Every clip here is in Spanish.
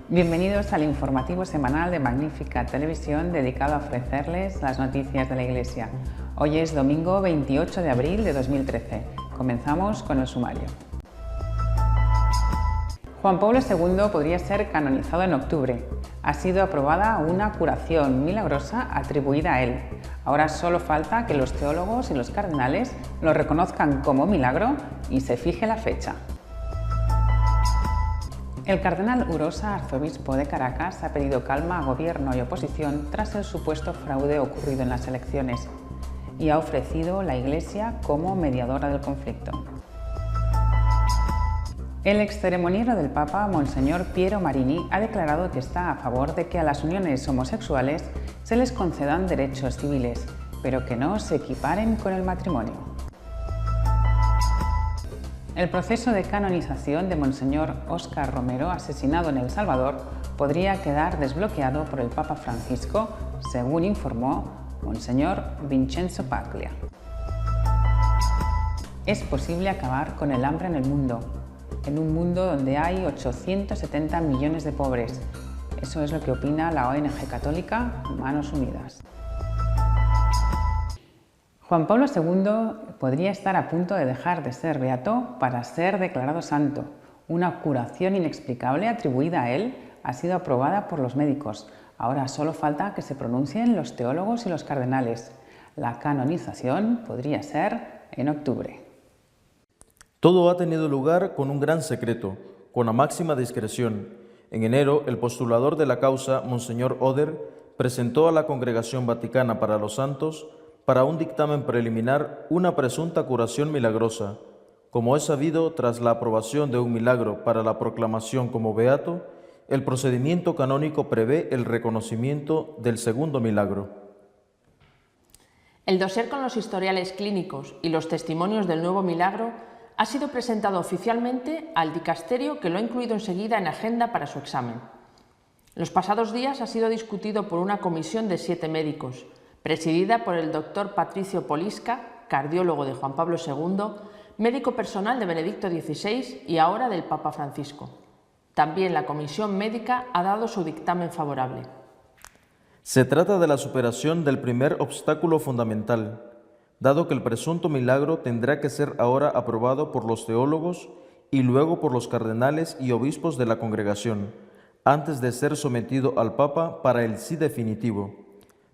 Bienvenidos al informativo semanal de Magnífica Televisión dedicado a ofrecerles las noticias de la Iglesia. Hoy es domingo 28 de abril de 2013. Comenzamos con el sumario. Juan Pablo II podría ser canonizado en octubre. Ha sido aprobada una curación milagrosa atribuida a él. Ahora solo falta que los teólogos y los cardenales lo reconozcan como milagro y se fije la fecha. El cardenal Urosa, arzobispo de Caracas, ha pedido calma a gobierno y oposición tras el supuesto fraude ocurrido en las elecciones y ha ofrecido la Iglesia como mediadora del conflicto. El exceremoniero del Papa, Monseñor Piero Marini, ha declarado que está a favor de que a las uniones homosexuales se les concedan derechos civiles, pero que no se equiparen con el matrimonio. El proceso de canonización de Monseñor Óscar Romero, asesinado en El Salvador, podría quedar desbloqueado por el Papa Francisco, según informó Monseñor Vincenzo Paglia. Es posible acabar con el hambre en el mundo, en un mundo donde hay 870 millones de pobres. Eso es lo que opina la ONG católica Manos Unidas. Juan Pablo II podría estar a punto de dejar de ser beato para ser declarado santo. Una curación inexplicable atribuida a él ha sido aprobada por los médicos. Ahora solo falta que se pronuncien los teólogos y los cardenales. La canonización podría ser en octubre. Todo ha tenido lugar con un gran secreto, con la máxima discreción. En enero, el postulador de la causa, Monseñor Oder, presentó a la Congregación Vaticana para los Santos para un dictamen preliminar una presunta curación milagrosa. Como es sabido, tras la aprobación de un milagro para la proclamación como beato, el procedimiento canónico prevé el reconocimiento del segundo milagro. El dossier con los historiales clínicos y los testimonios del nuevo milagro ha sido presentado oficialmente al dicasterio, que lo ha incluido enseguida en agenda para su examen. Los pasados días ha sido discutido por una comisión de 7 médicos, presidida por el doctor Patricio Polisca, cardiólogo de Juan Pablo II, médico personal de Benedicto XVI y ahora del Papa Francisco. También la comisión médica ha dado su dictamen favorable. Se trata de la superación del primer obstáculo fundamental, dado que el presunto milagro tendrá que ser ahora aprobado por los teólogos y luego por los cardenales y obispos de la congregación, antes de ser sometido al Papa para el sí definitivo.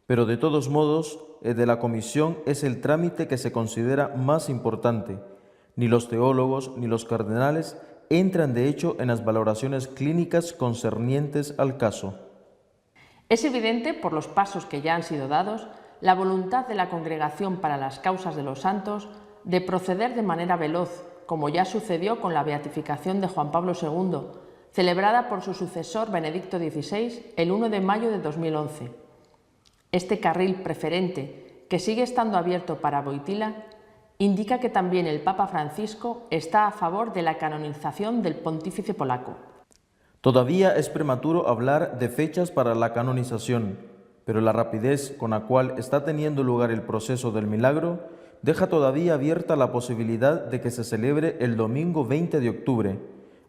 Pero de todos modos, el de la comisión es el trámite que se considera más importante. Ni los teólogos ni los cardenales entran de hecho en las valoraciones clínicas concernientes al caso. Es evidente, por los pasos que ya han sido dados, la voluntad de la Congregación para las Causas de los Santos de proceder de manera veloz, como ya sucedió con la beatificación de Juan Pablo II, celebrada por su sucesor Benedicto XVI el 1 de mayo de 2011. Este carril preferente, que sigue estando abierto para Wojtyła, indica que también el Papa Francisco está a favor de la canonización del pontífice polaco. Todavía es prematuro hablar de fechas para la canonización, pero la rapidez con la cual está teniendo lugar el proceso del milagro deja todavía abierta la posibilidad de que se celebre el domingo 20 de octubre,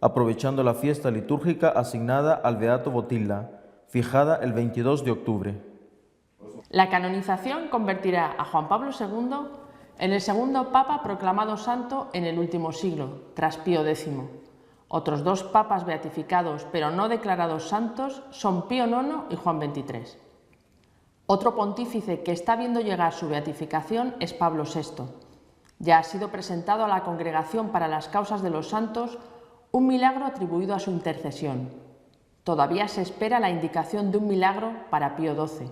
aprovechando la fiesta litúrgica asignada al beato Wojtyła, fijada el 22 de octubre. La canonización convertirá a Juan Pablo II en el segundo papa proclamado santo en el último siglo, tras Pío X. Otros 2 papas beatificados pero no declarados santos son Pío IX y Juan XXIII. Otro pontífice que está viendo llegar su beatificación es Pablo VI. Ya ha sido presentado a la Congregación para las Causas de los Santos un milagro atribuido a su intercesión. Todavía se espera la indicación de un milagro para Pío XII.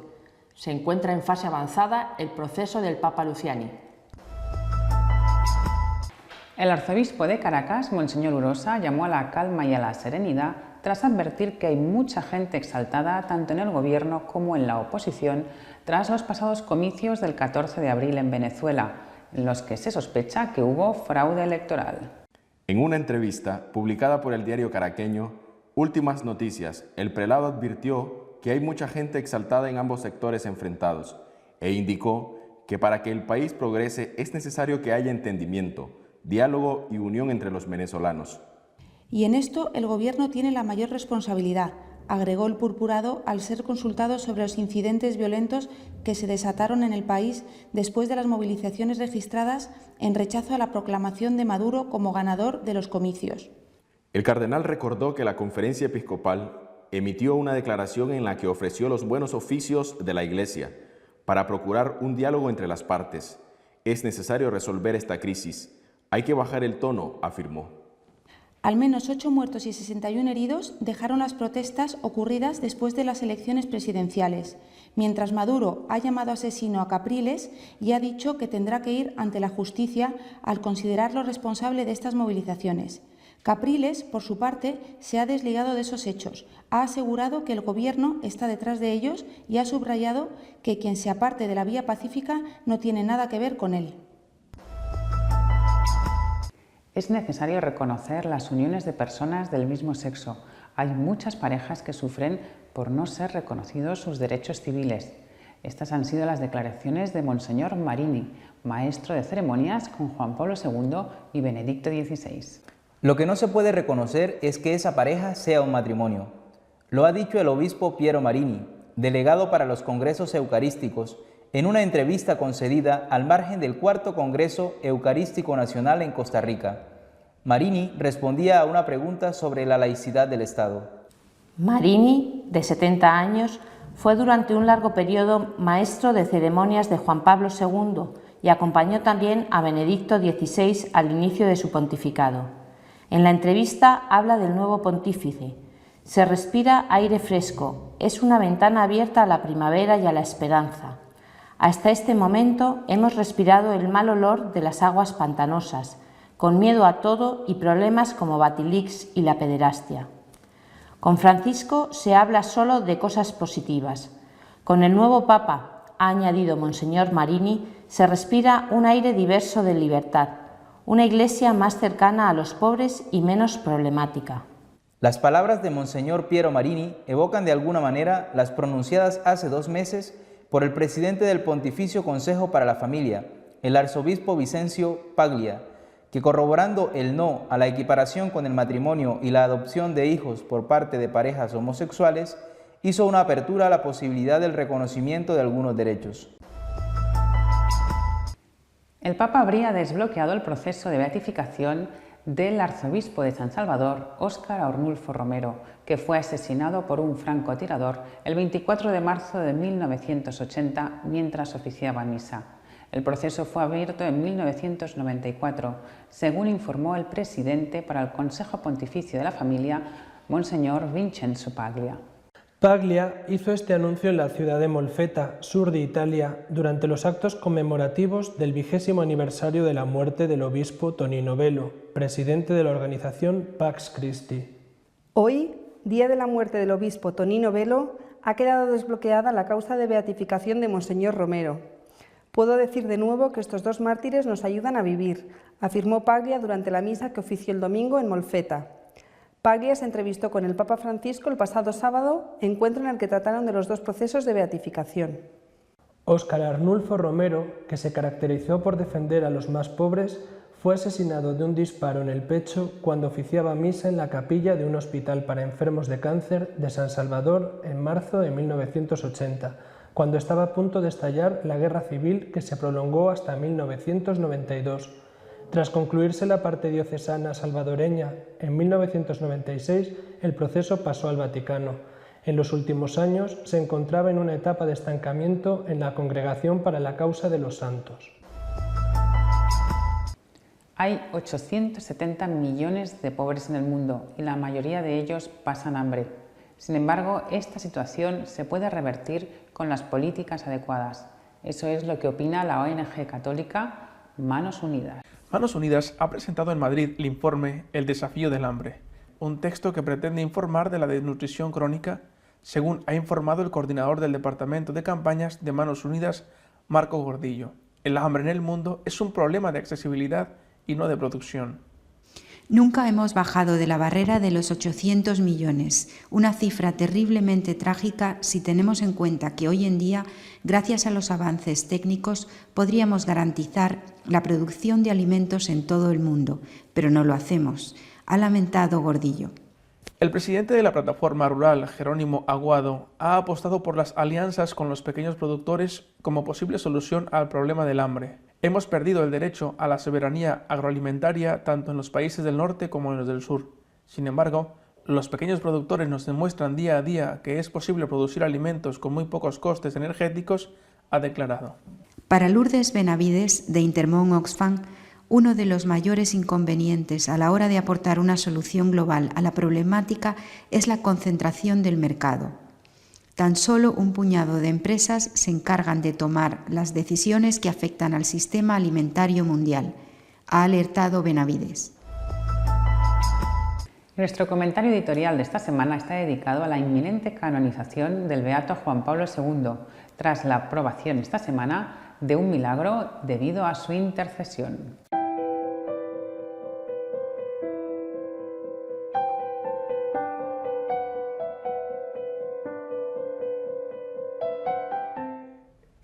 Se encuentra en fase avanzada el proceso del Papa Luciani. El arzobispo de Caracas, Monseñor Urosa, llamó a la calma y a la serenidad tras advertir que hay mucha gente exaltada tanto en el gobierno como en la oposición tras los pasados comicios del 14 de abril en Venezuela, en los que se sospecha que hubo fraude electoral. En una entrevista publicada por el diario caraqueño Últimas Noticias, el prelado advirtió que hay mucha gente exaltada en ambos sectores enfrentados e indicó que para que el país progrese es necesario que haya entendimiento, diálogo y unión entre los venezolanos. Y en esto el Gobierno tiene la mayor responsabilidad, agregó el purpurado al ser consultado sobre los incidentes violentos que se desataron en el país después de las movilizaciones registradas en rechazo a la proclamación de Maduro como ganador de los comicios. El cardenal recordó que la Conferencia Episcopal emitió una declaración en la que ofreció los buenos oficios de la Iglesia para procurar un diálogo entre las partes. Es necesario resolver esta crisis. Hay que bajar el tono, afirmó. Al menos 8 muertos y 61 heridos dejaron las protestas ocurridas después de las elecciones presidenciales, mientras Maduro ha llamado asesino a Capriles y ha dicho que tendrá que ir ante la justicia al considerarlo responsable de estas movilizaciones. Capriles, por su parte, se ha desligado de esos hechos, ha asegurado que el gobierno está detrás de ellos y ha subrayado que quien se aparte de la vía pacífica no tiene nada que ver con él. Es necesario reconocer las uniones de personas del mismo sexo. Hay muchas parejas que sufren por no ser reconocidos sus derechos civiles. Estas han sido las declaraciones de Monseñor Marini, maestro de ceremonias con Juan Pablo II y Benedicto XVI. Lo que no se puede reconocer es que esa pareja sea un matrimonio. Lo ha dicho el obispo Piero Marini, delegado para los congresos eucarísticos, en una entrevista concedida al margen del Cuarto Congreso Eucarístico Nacional en Costa Rica. Marini respondía a una pregunta sobre la laicidad del Estado. Marini, de 70 años, fue durante un largo periodo maestro de ceremonias de Juan Pablo II y acompañó también a Benedicto XVI al inicio de su pontificado. En la entrevista habla del nuevo pontífice. Se respira aire fresco, es una ventana abierta a la primavera y a la esperanza. Hasta este momento hemos respirado el mal olor de las aguas pantanosas, con miedo a todo y problemas como Batilix y la pederastia. Con Francisco se habla solo de cosas positivas. Con el nuevo Papa, ha añadido Monseñor Marini, se respira un aire diverso de libertad, una iglesia más cercana a los pobres y menos problemática. Las palabras de Monseñor Piero Marini evocan de alguna manera las pronunciadas hace 2 meses por el presidente del Pontificio Consejo para la Familia, el arzobispo Vicencio Paglia, que corroborando el no a la equiparación con el matrimonio y la adopción de hijos por parte de parejas homosexuales, hizo una apertura a la posibilidad del reconocimiento de algunos derechos. El Papa habría desbloqueado el proceso de beatificación del arzobispo de San Salvador, Óscar Arnulfo Romero, que fue asesinado por un francotirador el 24 de marzo de 1980 mientras oficiaba misa. El proceso fue abierto en 1994, según informó el presidente para el Consejo Pontificio de la Familia, Monseñor Vincenzo Paglia. Paglia hizo este anuncio en la ciudad de Molfetta, sur de Italia, durante los actos conmemorativos del 20º aniversario de la muerte del obispo Tonino Velo, presidente de la organización Pax Christi. Hoy, día de la muerte del obispo Tonino Velo, ha quedado desbloqueada la causa de beatificación de Monseñor Romero. Puedo decir de nuevo que estos 2 mártires nos ayudan a vivir, afirmó Paglia durante la misa que ofició el domingo en Molfetta. Paglia se entrevistó con el Papa Francisco el pasado sábado, encuentro en el que trataron de los 2 procesos de beatificación. Óscar Arnulfo Romero, que se caracterizó por defender a los más pobres, fue asesinado de un disparo en el pecho cuando oficiaba misa en la capilla de un hospital para enfermos de cáncer de San Salvador en marzo de 1980, cuando estaba a punto de estallar la guerra civil que se prolongó hasta 1992. Tras concluirse la parte diocesana salvadoreña en 1996, el proceso pasó al Vaticano. En los últimos años se encontraba en una etapa de estancamiento en la Congregación para la Causa de los Santos. Hay 870 millones de pobres en el mundo y la mayoría de ellos pasan hambre. Sin embargo, esta situación se puede revertir con las políticas adecuadas. Eso es lo que opina la ONG católica Manos Unidas. Manos Unidas ha presentado en Madrid el informe El desafío del hambre, un texto que pretende informar de la desnutrición crónica, según ha informado el coordinador del Departamento de Campañas de Manos Unidas, Marco Gordillo. El hambre en el mundo es un problema de accesibilidad y no de producción. Nunca hemos bajado de la barrera de los 800 millones, una cifra terriblemente trágica si tenemos en cuenta que hoy en día, gracias a los avances técnicos, podríamos garantizar la producción de alimentos en todo el mundo, pero no lo hacemos, ha lamentado Gordillo. El presidente de la plataforma rural, Jerónimo Aguado, ha apostado por las alianzas con los pequeños productores como posible solución al problema del hambre. Hemos perdido el derecho a la soberanía agroalimentaria tanto en los países del norte como en los del sur. Sin embargo, los pequeños productores nos demuestran día a día que es posible producir alimentos con muy pocos costes energéticos, ha declarado. Para Lourdes Benavides, de Intermón Oxfam, uno de los mayores inconvenientes a la hora de aportar una solución global a la problemática es la concentración del mercado. Tan solo un puñado de empresas se encargan de tomar las decisiones que afectan al sistema alimentario mundial, ha alertado Benavides. Nuestro comentario editorial de esta semana está dedicado a la inminente canonización del beato Juan Pablo II, tras la aprobación esta semana de un milagro debido a su intercesión.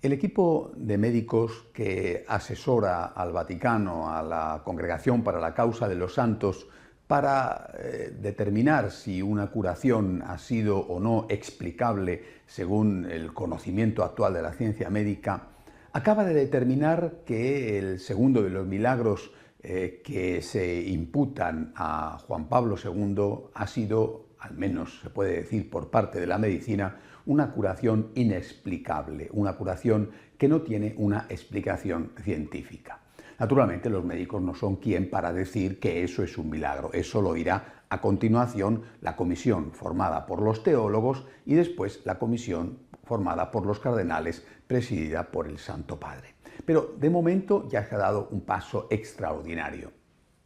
El equipo de médicos que asesora al Vaticano, a la Congregación para la Causa de los Santos, para determinar si una curación ha sido o no explicable según el conocimiento actual de la ciencia médica, acaba de determinar que el segundo de los milagros que se imputan a Juan Pablo II ha sido, al menos se puede decir por parte de la medicina, una curación inexplicable, una curación que no tiene una explicación científica. Naturalmente, los médicos no son quien para decir que eso es un milagro. Eso lo dirá a continuación la comisión formada por los teólogos y después la comisión formada por los cardenales, presidida por el Santo Padre. Pero de momento ya se ha dado un paso extraordinario.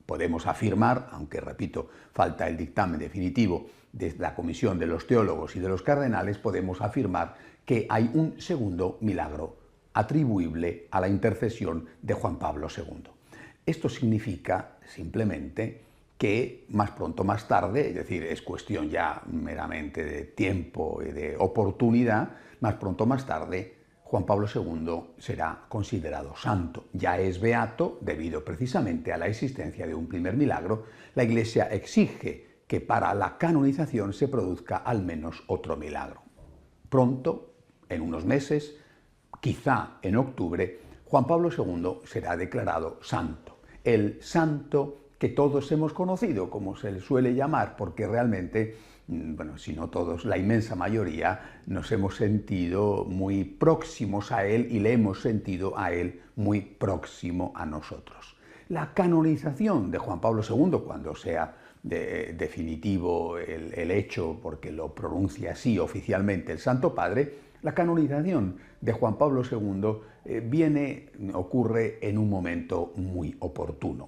Podemos afirmar, aunque repito, falta el dictamen definitivo de la comisión de los teólogos y de los cardenales, podemos afirmar que hay un segundo milagro atribuible a la intercesión de Juan Pablo II. Esto significa simplemente que más pronto más tarde, es decir, es cuestión ya meramente de tiempo y de oportunidad, más pronto más tarde Juan Pablo II será considerado santo. Ya es beato debido precisamente a la existencia de un primer milagro. La Iglesia exige que para la canonización se produzca al menos otro milagro. Pronto, en unos meses, quizá en octubre, Juan Pablo II será declarado santo. El santo que todos hemos conocido, como se le suele llamar, porque realmente, bueno, si no todos, la inmensa mayoría, nos hemos sentido muy próximos a él y le hemos sentido a él muy próximo a nosotros. La canonización de Juan Pablo II, cuando sea definitivo el hecho, porque lo pronuncia así oficialmente el Santo Padre, la canonización de Juan Pablo II ocurre en un momento muy oportuno.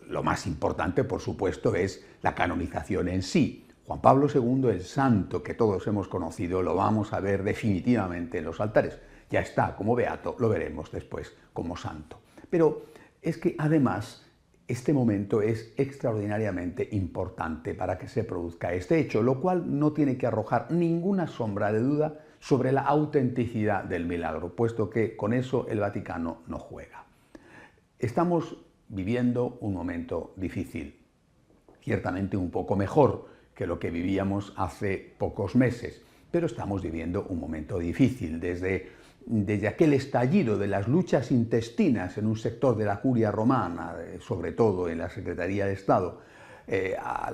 Lo más importante, por supuesto, es la canonización en sí. Juan Pablo II, el santo que todos hemos conocido, lo vamos a ver definitivamente en los altares. Ya está como beato, lo veremos después como santo. Pero es que además este momento es extraordinariamente importante para que se produzca este hecho, lo cual no tiene que arrojar ninguna sombra de duda sobre la autenticidad del milagro, puesto que con eso el Vaticano no juega. Estamos viviendo un momento difícil, ciertamente un poco mejor que lo que vivíamos hace pocos meses, pero estamos viviendo un momento difícil desde aquel estallido de las luchas intestinas en un sector de la curia romana, sobre todo en la Secretaría de Estado, a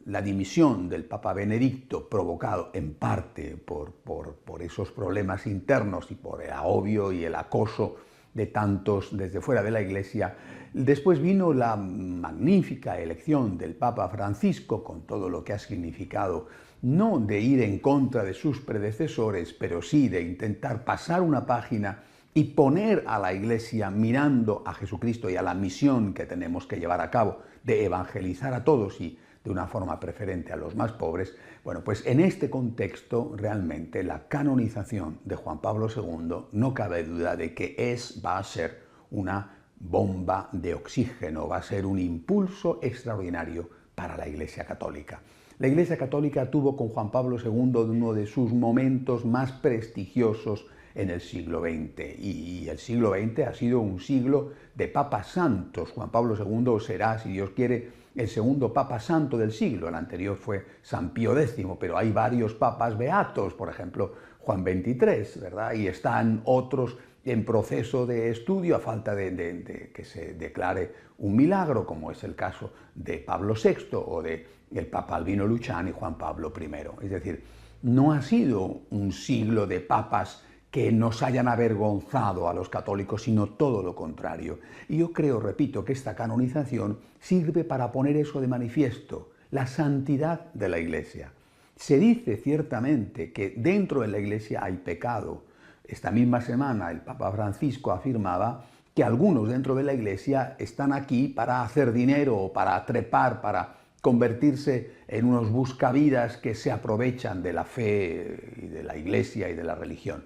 la dimisión del Papa Benedicto, provocado en parte por esos problemas internos y por el agobio y el acoso de tantos desde fuera de la Iglesia. Después vino la magnífica elección del Papa Francisco, con todo lo que ha significado, no de ir en contra de sus predecesores, pero sí de intentar pasar una página y poner a la Iglesia mirando a Jesucristo y a la misión que tenemos que llevar a cabo de evangelizar a todos y de una forma preferente a los más pobres. Bueno, pues en este contexto realmente la canonización de Juan Pablo II no cabe duda de que va a ser una bomba de oxígeno, va a ser un impulso extraordinario para la Iglesia Católica. La Iglesia Católica tuvo con Juan Pablo II uno de sus momentos más prestigiosos en el siglo XX. Y el siglo XX ha sido un siglo de papas santos. Juan Pablo II será, si Dios quiere, el segundo papa santo del siglo. El anterior fue San Pío X, pero hay varios papas beatos, por ejemplo, Juan XXIII, ¿verdad? Y están otros en proceso de estudio a falta de que se declare un milagro, como es el caso de Pablo VI o de el Papa Albino Luciani y Juan Pablo I. Es decir, no ha sido un siglo de papas que nos hayan avergonzado a los católicos, sino todo lo contrario. Y yo creo, repito, que esta canonización sirve para poner eso de manifiesto, la santidad de la Iglesia. Se dice ciertamente que dentro de la Iglesia hay pecado. Esta misma semana el Papa Francisco afirmaba que algunos dentro de la Iglesia están aquí para hacer dinero o para trepar, para convertirse en unos buscavidas que se aprovechan de la fe y de la Iglesia y de la religión.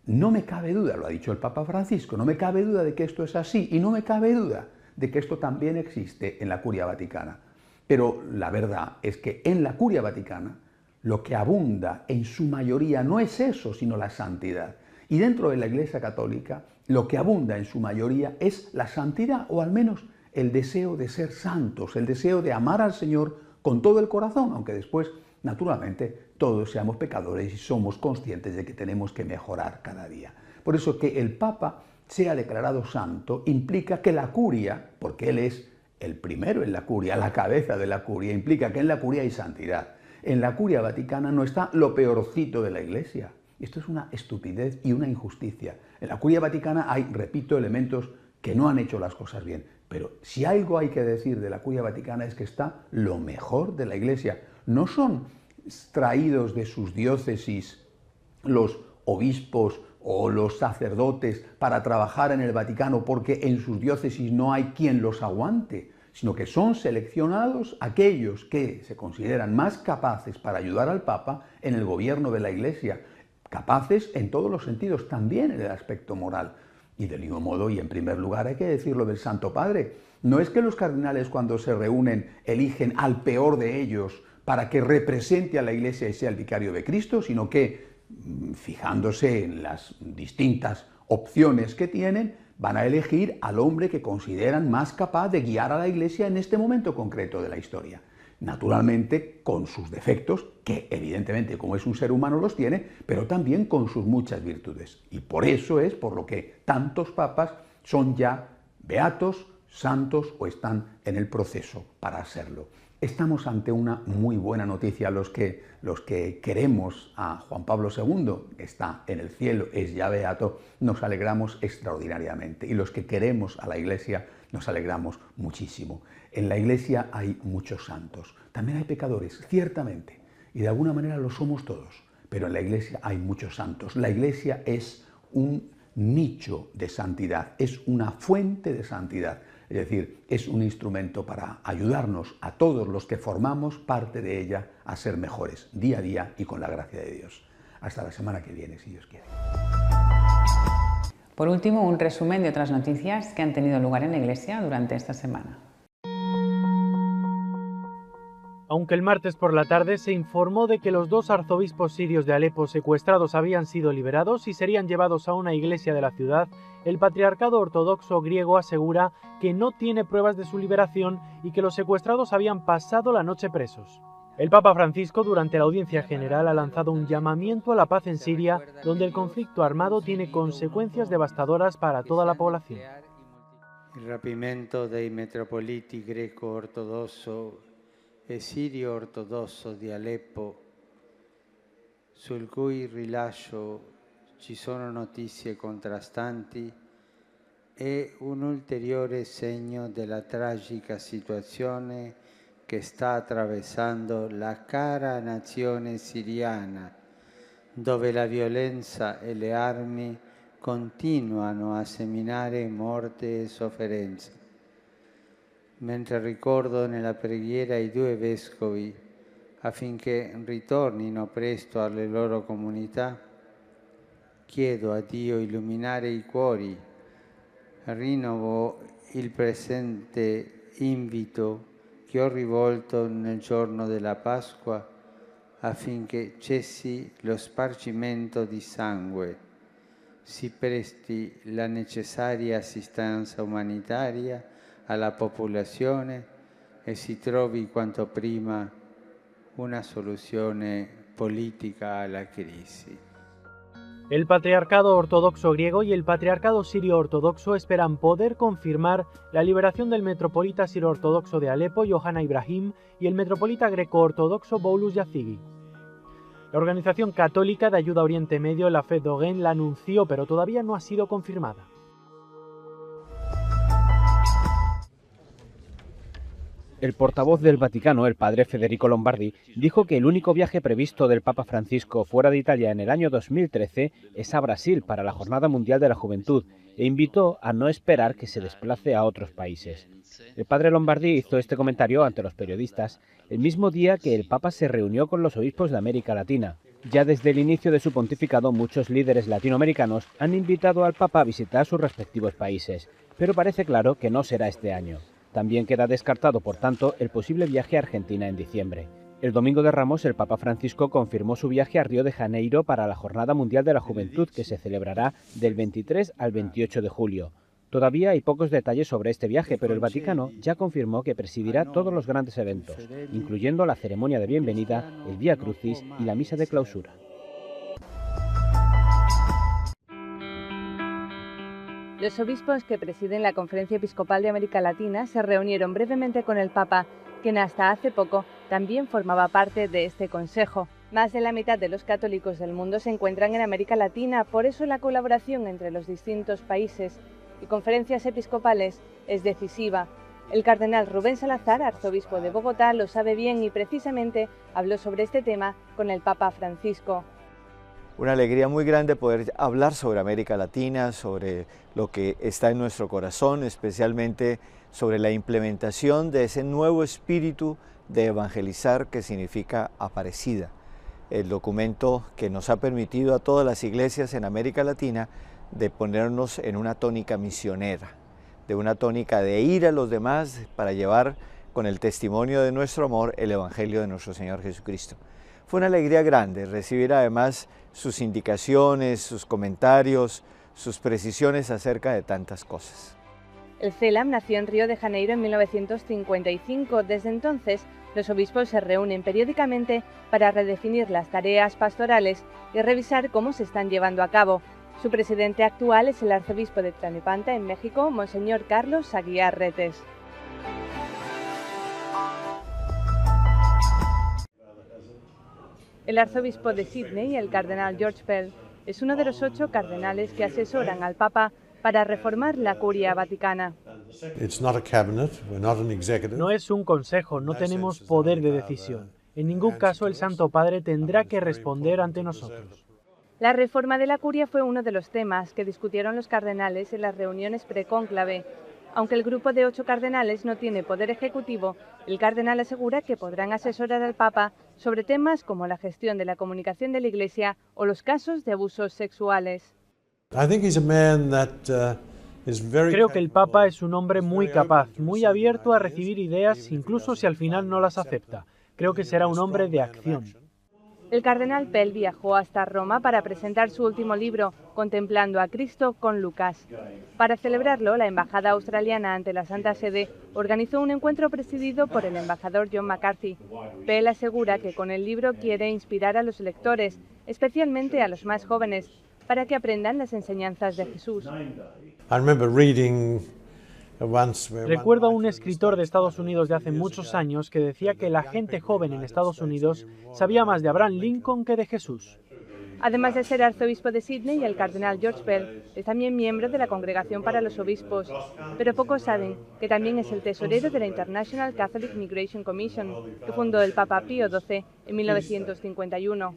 No me cabe duda, lo ha dicho el Papa Francisco, no me cabe duda de que esto es así y no me cabe duda de que esto también existe en la Curia Vaticana. Pero la verdad es que en la Curia Vaticana lo que abunda en su mayoría no es eso, sino la santidad. Y dentro de la Iglesia Católica lo que abunda en su mayoría es la santidad, o al menos el deseo de ser santos, el deseo de amar al Señor con todo el corazón, aunque después, naturalmente, todos seamos pecadores y somos conscientes de que tenemos que mejorar cada día. Por eso que el Papa sea declarado santo implica que la curia, porque él es el primero en la curia, la cabeza de la curia, implica que en la curia hay santidad. En la Curia Vaticana no está lo peorcito de la Iglesia. Esto es una estupidez y una injusticia. En la Curia Vaticana hay, repito, elementos que no han hecho las cosas bien. Pero si algo hay que decir de la Curia Vaticana es que está lo mejor de la Iglesia. No son traídos de sus diócesis los obispos o los sacerdotes para trabajar en el Vaticano porque en sus diócesis no hay quien los aguante, sino que son seleccionados aquellos que se consideran más capaces para ayudar al Papa en el gobierno de la Iglesia, capaces en todos los sentidos, también en el aspecto moral. Y del mismo modo, y en primer lugar, hay que decirlo del Santo Padre. No es que los cardenales cuando se reúnen eligen al peor de ellos para que represente a la Iglesia y sea el vicario de Cristo, sino que, fijándose en las distintas opciones que tienen, van a elegir al hombre que consideran más capaz de guiar a la Iglesia en este momento concreto de la historia. Naturalmente con sus defectos, que evidentemente como es un ser humano los tiene, pero también con sus muchas virtudes. Y por eso es por lo que tantos papas son ya beatos, santos o están en el proceso para serlo. Estamos ante una muy buena noticia los que queremos a Juan Pablo II, que está en el cielo, es ya beato, nos alegramos extraordinariamente. Y los que queremos a la Iglesia nos alegramos muchísimo. En la Iglesia hay muchos santos, también hay pecadores, ciertamente, y de alguna manera lo somos todos, pero en la Iglesia hay muchos santos. La Iglesia es un nicho de santidad, es una fuente de santidad. Es decir, es un instrumento para ayudarnos a todos los que formamos parte de ella a ser mejores día a día y con la gracia de Dios. Hasta la semana que viene, si Dios quiere. Por último, un resumen de otras noticias que han tenido lugar en la Iglesia durante esta semana. Aunque el martes por la tarde se informó de que los 2 arzobispos sirios de Alepo secuestrados habían sido liberados y serían llevados a una iglesia de la ciudad, el Patriarcado Ortodoxo griego asegura que no tiene pruebas de su liberación y que los secuestrados habían pasado la noche presos. El Papa Francisco, durante la audiencia general, ha lanzado un llamamiento a la paz en Siria, donde el conflicto armado tiene consecuencias devastadoras para toda la población. Il rapimento dei metropoliti greco-ortodosso e sirio-ortodosso di Aleppo, sul cui rilascio ci sono notizie contrastanti, è un ulteriore segno della tragica situazione che sta attraversando la cara nazione siriana, dove la violenza e le armi continuano a seminare morte e sofferenza. Mentre ricordo nella preghiera i 2 vescovi affinché ritornino presto alle loro comunità, chiedo a Dio illuminare i cuori, rinnovo il presente invito che ho rivolto nel giorno della Pasqua affinché cessi lo spargimento di sangue, si presti la necessaria assistenza umanitaria alla popolazione e si trovi quanto prima una soluzione politica alla crisi. El Patriarcado Ortodoxo griego y el Patriarcado Sirio Ortodoxo esperan poder confirmar la liberación del metropolita sirio-ortodoxo de Alepo, Yohanna Ibrahim, y el metropolita greco-ortodoxo Boulos Yazigi. La Organización Católica de Ayuda a Oriente Medio, la Fe Dogen, la anunció, pero todavía no ha sido confirmada. El portavoz del Vaticano, el padre Federico Lombardi, dijo que el único viaje previsto del Papa Francisco fuera de Italia en el año 2013 es a Brasil para la Jornada Mundial de la Juventud e invitó a no esperar que se desplace a otros países. El padre Lombardi hizo este comentario ante los periodistas el mismo día que el Papa se reunió con los obispos de América Latina. Ya desde el inicio de su pontificado, muchos líderes latinoamericanos han invitado al Papa a visitar sus respectivos países, pero parece claro que no será este año. También queda descartado, por tanto, el posible viaje a Argentina en diciembre. El domingo de Ramos, el Papa Francisco confirmó su viaje a Río de Janeiro para la Jornada Mundial de la Juventud, que se celebrará del 23 al 28 de julio. Todavía hay pocos detalles sobre este viaje, pero el Vaticano ya confirmó que presidirá todos los grandes eventos, incluyendo la ceremonia de bienvenida, el Vía Crucis y la misa de clausura. Los obispos que presiden la Conferencia Episcopal de América Latina se reunieron brevemente con el Papa, quien hasta hace poco también formaba parte de este consejo. Más de la mitad de los católicos del mundo se encuentran en América Latina, por eso la colaboración entre los distintos países y conferencias episcopales es decisiva. El cardenal Rubén Salazar, arzobispo de Bogotá, lo sabe bien y precisamente habló sobre este tema con el Papa Francisco. Una alegría muy grande poder hablar sobre América Latina, sobre lo que está en nuestro corazón, especialmente sobre la implementación de ese nuevo espíritu de evangelizar que significa Aparecida, el documento que nos ha permitido a todas las iglesias en América Latina de ponernos en una tónica misionera, de una tónica de ir a los demás para llevar con el testimonio de nuestro amor el Evangelio de nuestro Señor Jesucristo. Fue una alegría grande recibir además sus indicaciones, sus comentarios, sus precisiones acerca de tantas cosas. El CELAM nació en Río de Janeiro en 1955. Desde entonces, los obispos se reúnen periódicamente para redefinir las tareas pastorales y revisar cómo se están llevando a cabo. Su presidente actual es el arzobispo de Tlalnepantla, en México, Monseñor Carlos Aguiar Retes. El arzobispo de Sídney, el cardenal George Pell, es uno de los 8 cardenales que asesoran al Papa para reformar la curia vaticana. No es un consejo, no tenemos poder de decisión. En ningún caso el Santo Padre tendrá que responder ante nosotros. La reforma de la curia fue uno de los temas que discutieron los cardenales en las reuniones precónclave. Aunque el grupo de 8 cardenales no tiene poder ejecutivo, el cardenal asegura que podrán asesorar al Papa sobre temas como la gestión de la comunicación de la Iglesia o los casos de abusos sexuales. Creo que el Papa es un hombre muy capaz, muy abierto a recibir ideas, incluso si al final no las acepta. Creo que será un hombre de acción. El cardenal Pell viajó hasta Roma para presentar su último libro, Contemplando a Cristo con Lucas. Para celebrarlo, la embajada australiana ante la Santa Sede organizó un encuentro presidido por el embajador John McCarthy. Pell asegura que con el libro quiere inspirar a los lectores, especialmente a los más jóvenes, para que aprendan las enseñanzas de Jesús. Recuerdo a un escritor de Estados Unidos de hace muchos años que decía que la gente joven en Estados Unidos sabía más de Abraham Lincoln que de Jesús. Además de ser arzobispo de Sídney, el cardenal George Pell es también miembro de la Congregación para los Obispos, pero pocos saben que también es el tesorero de la International Catholic Migration Commission, que fundó el Papa Pío XII en 1951.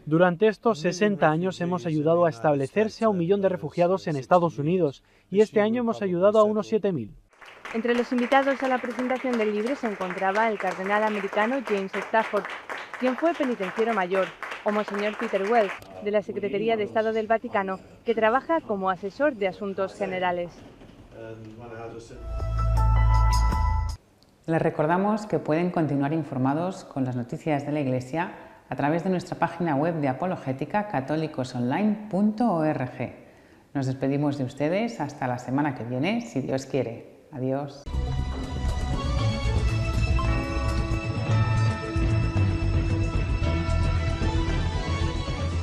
Durante estos 60 años hemos ayudado a establecerse a 1 millón de refugiados en Estados Unidos y este año hemos ayudado a unos 7.000. Entre los invitados a la presentación del libro se encontraba el cardenal americano James Stafford, quien fue penitenciero mayor, o Monseñor Peter Wells, de la Secretaría de Estado del Vaticano, que trabaja como asesor de asuntos generales. Les recordamos que pueden continuar informados con las noticias de la Iglesia a través de nuestra página web de apologética católicosonline.org. Nos despedimos de ustedes hasta la semana que viene, si Dios quiere. Adiós.